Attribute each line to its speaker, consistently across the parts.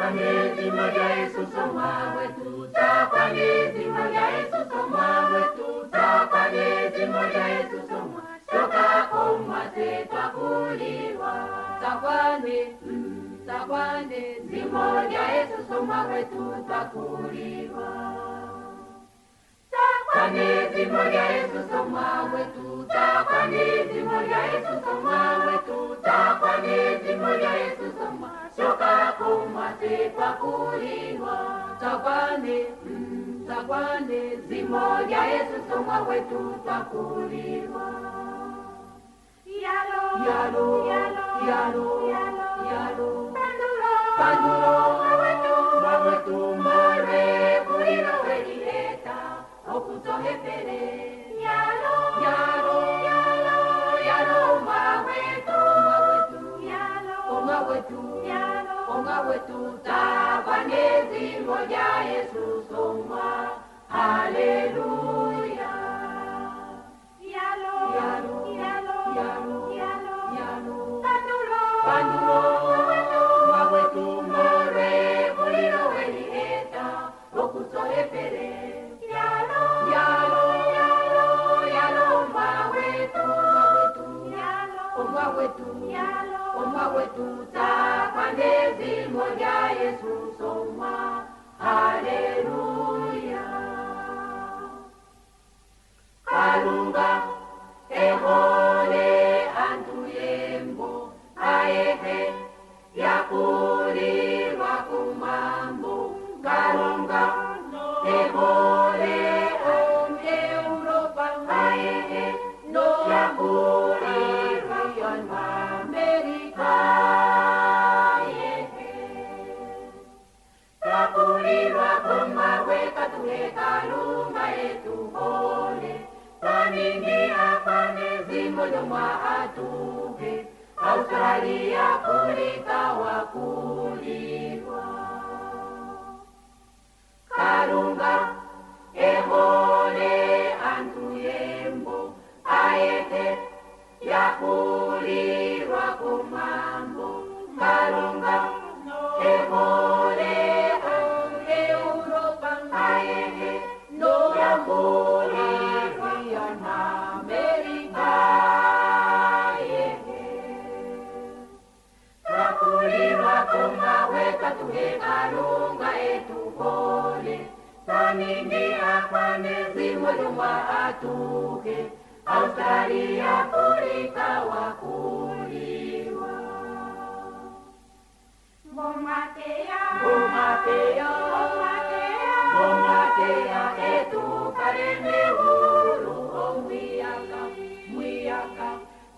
Speaker 1: Kwaneji moja Yesu soma wetu, kwaneji moja Yesu soma wetu, kwaneji moja Yesu soma, shoka omwate twakuliwa. Takwanezi moja Yesu soma wetu twakuliwa. Takwanezi moja Yesu soma wetu, takwanezi moja Yesu soma wetu, takwanezi moja Yesu soma, shoka omwate twakuliwa. Takwanezi moja Yesu soma wetu twakuliwa. Yalo, Panduro, mawetu more, kulino welileta, okutohe pere. Yalo, mawetu, takwanezi moja Yesu soma, haleluya. Panduro, mawetu more, kulino welileta, okutohe pere. Mawetu, takwanezi moja Yesu soma, haleluya. Kalunga, ehole antuyembo, aehe, yakulirwa kumambo. Kalunga, ehole Europa, aehe, no yakulirwa Amerika. Twakulirwa kumaweka tuhe Kalunga yetu hole, twaningia kwanezi moja mwa atuhe, Australia kulika wakulirwa. Kalunga, ehole antuyembo, aete yakulirwa kumambo. Kalunga, ehole Europa, aete no yakulirwa Amerika. Twakulirwa kumaweka tuhe Kalunga etu hole, twaningia kwanezi moja mwa atuhe, Australia kulika wakulirwa. Bomatea etu kareme huru omwiyaka,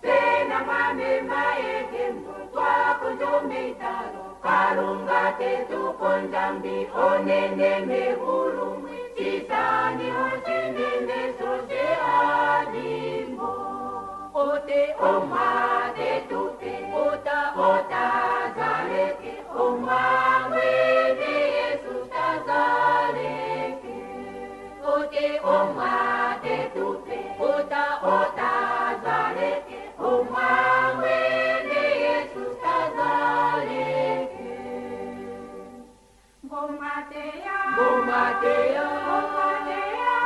Speaker 1: tena mamema ekembo twakonjomeitaro. Kalunga tetu konjambi onene mehuru mwi, sisani osinene sose adimbo. Ote omate tupe, ota zaleke, omawene Yesu tazaleke. Ote omate tupe, ota zaleke, omawene Yesu tazaleke.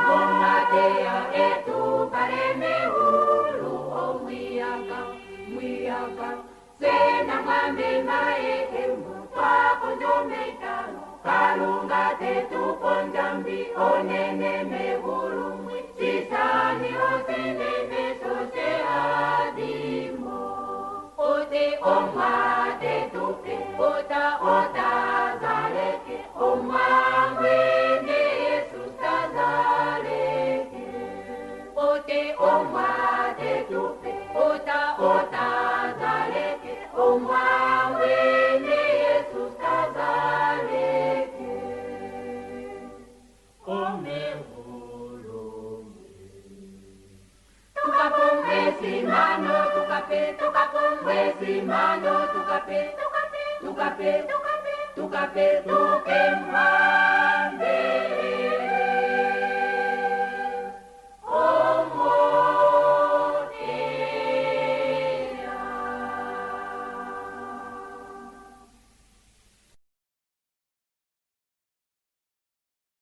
Speaker 1: Bomatea etu kareme hulu omwiyaka, sena mwambe maekembo twakonjomeitano. Kalunga tetu konjambi onene mehulu mwi, sisani osinene sose adimo. Ote omate tupe, ota zaleke, omawene Yesu tazaleke. Ote omate tupe, ota zaleke, omawene Yesu tazaleke. Tukapongezi mano, tukape, tukemwa.